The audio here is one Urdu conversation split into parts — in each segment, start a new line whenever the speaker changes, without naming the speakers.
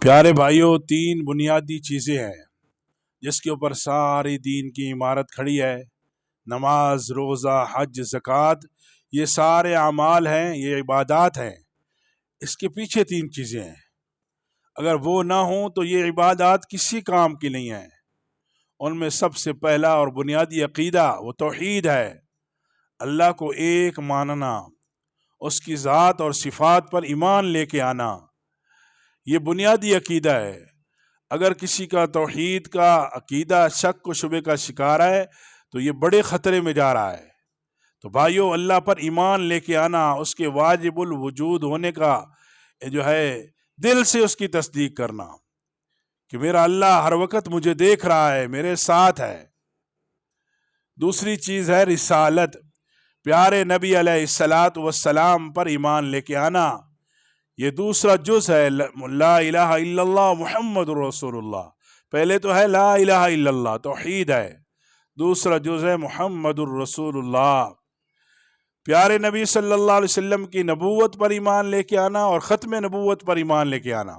پیارے بھائیوں، تین بنیادی چیزیں ہیں جس کے اوپر ساری دین کی عمارت کھڑی ہے۔ نماز، روزہ، حج، زکوٰۃ، یہ سارے اعمال ہیں، یہ عبادات ہیں۔ اس کے پیچھے تین چیزیں ہیں، اگر وہ نہ ہوں تو یہ عبادات کسی کام کی نہیں ہیں۔ ان میں سب سے پہلا اور بنیادی عقیدہ وہ توحید ہے، اللہ کو ایک ماننا، اس کی ذات اور صفات پر ایمان لے کے آنا، یہ بنیادی عقیدہ ہے۔ اگر کسی کا توحید کا عقیدہ شک و شبے کا شکار ہے تو یہ بڑے خطرے میں جا رہا ہے۔ تو بھائیو، اللہ پر ایمان لے کے آنا، اس کے واجب الوجود ہونے کا جو ہے دل سے اس کی تصدیق کرنا کہ میرا اللہ ہر وقت مجھے دیکھ رہا ہے، میرے ساتھ ہے۔ دوسری چیز ہے رسالت، پیارے نبی علیہ السلام پر ایمان لے کے آنا، یہ دوسرا جز ہے لا الہ الا اللہ محمد رسول اللہ۔ پہلے تو ہے لا الہ الا اللہ، توحید ہے، دوسرا جز ہے محمد الرسول اللہ۔ پیارے نبی صلی اللہ علیہ وسلم کی نبوت پر ایمان لے کے آنا اور ختم نبوت پر ایمان لے کے آنا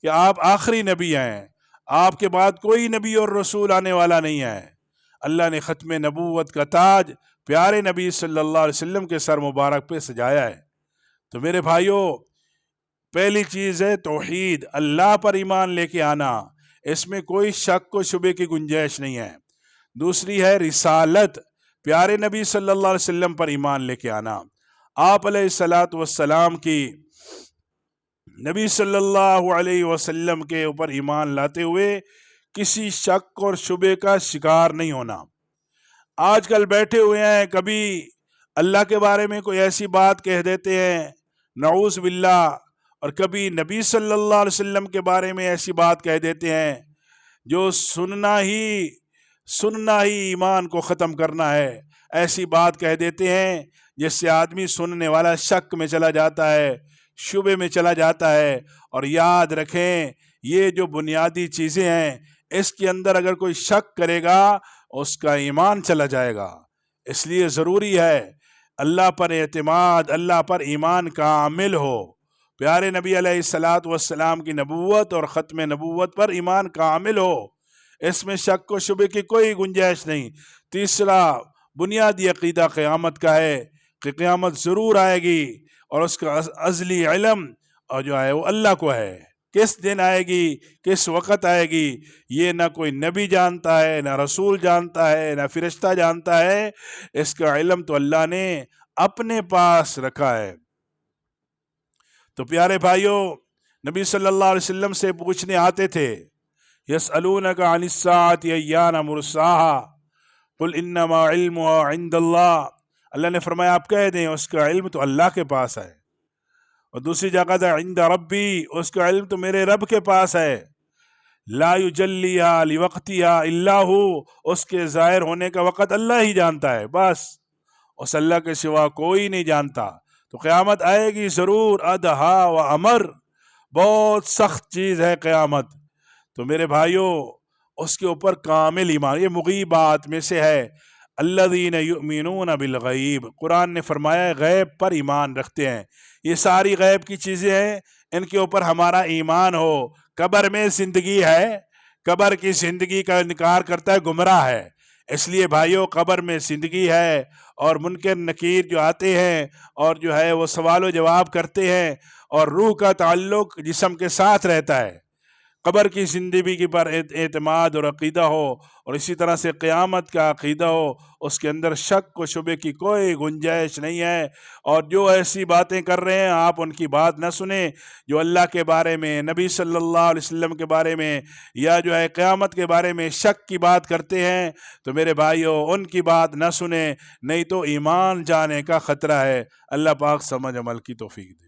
کہ آپ آخری نبی ہیں، آپ کے بعد کوئی نبی اور رسول آنے والا نہیں ہے۔ اللہ نے ختم نبوت کا تاج پیارے نبی صلی اللہ علیہ وسلم کے سر مبارک پہ سجایا ہے۔ تو میرے بھائیوں، پہلی چیز ہے توحید، اللہ پر ایمان لے کے آنا، اس میں کوئی شک و شبے کی گنجائش نہیں ہے۔ دوسری ہے رسالت، پیارے نبی صلی اللہ علیہ وسلم پر ایمان لے کے آنا، آپ علیہ السلام کی نبی صلی اللہ علیہ وسلم کے اوپر ایمان لاتے ہوئے کسی شک اور شبے کا شکار نہیں ہونا۔ آج کل بیٹھے ہوئے ہیں، کبھی اللہ کے بارے میں کوئی ایسی بات کہہ دیتے ہیں نعوذ باللہ، اور کبھی نبی صلی اللہ علیہ وسلم کے بارے میں ایسی بات کہہ دیتے ہیں جو سننا ہی ایمان کو ختم کرنا ہے۔ ایسی بات کہہ دیتے ہیں جس سے آدمی سننے والا شک میں چلا جاتا ہے، شبے میں چلا جاتا ہے۔ اور یاد رکھیں، یہ جو بنیادی چیزیں ہیں، اس کے اندر اگر کوئی شک کرے گا اس کا ایمان چلا جائے گا۔ اس لیے ضروری ہے اللہ پر اعتماد، اللہ پر ایمان کامل ہو، پیارے نبی علیہ السلام کی نبوت اور ختم نبوت پر ایمان کامل ہو، اس میں شک و شبے کی کوئی گنجائش نہیں۔ تیسرا بنیادی عقیدہ قیامت کا ہے کہ قیامت ضرور آئے گی، اور اس کا ازلی علم اور جو ہے وہ اللہ کو ہے۔ کس دن آئے گی، کس وقت آئے گی، یہ نہ کوئی نبی جانتا ہے، نہ رسول جانتا ہے، نہ فرشتہ جانتا ہے، اس کا علم تو اللہ نے اپنے پاس رکھا ہے۔ تو پیارے بھائیوں، نبی صلی اللہ علیہ وسلم سے پوچھنے آتے تھے، یسألونک عن الساعۃ ایان مرساہا قل انما علمها عند اللہ۔ اللہ نے فرمایا آپ کہہ دیں اس کا علم تو اللہ کے پاس ہے، اور دوسری جگہ تھا عند ربی، اس کا علم تو میرے رب کے پاس ہے، لا یجلیہا لوقتہا الا ہو، اس کے ظاہر ہونے کا وقت اللہ ہی جانتا ہے، بس اس اللہ کے سوا کوئی نہیں جانتا۔ تو قیامت آئے گی ضرور، ادھا و امر، بہت سخت چیز ہے قیامت۔ تو میرے بھائیوں، اس کے اوپر کامل ایمان، یہ مغیبات میں سے ہے، الذین یؤمنون بالغیب، قرآن نے فرمایا غیب پر ایمان رکھتے ہیں۔ یہ ساری غیب کی چیزیں ہیں، ان کے اوپر ہمارا ایمان ہو۔ قبر میں زندگی ہے، قبر کی زندگی کا انکار کرتا ہے گمراہ ہے۔ اس لیے بھائیوں، قبر میں زندگی ہے، اور منکر نکیر جو آتے ہیں اور جو ہے وہ سوال و جواب کرتے ہیں، اور روح کا تعلق جسم کے ساتھ رہتا ہے۔ قبر کی زندگی پر اعتماد اور عقیدہ ہو، اور اسی طرح سے قیامت کا عقیدہ ہو، اس کے اندر شک و شبے کی کوئی گنجائش نہیں ہے۔ اور جو ایسی باتیں کر رہے ہیں آپ ان کی بات نہ سنیں، جو اللہ کے بارے میں، نبی صلی اللہ علیہ وسلم کے بارے میں، یا جو ہے قیامت کے بارے میں شک کی بات کرتے ہیں، تو میرے بھائیوں ان کی بات نہ سنیں، نہیں تو ایمان جانے کا خطرہ ہے۔ اللہ پاک سمجھ عمل کی توفیق دے۔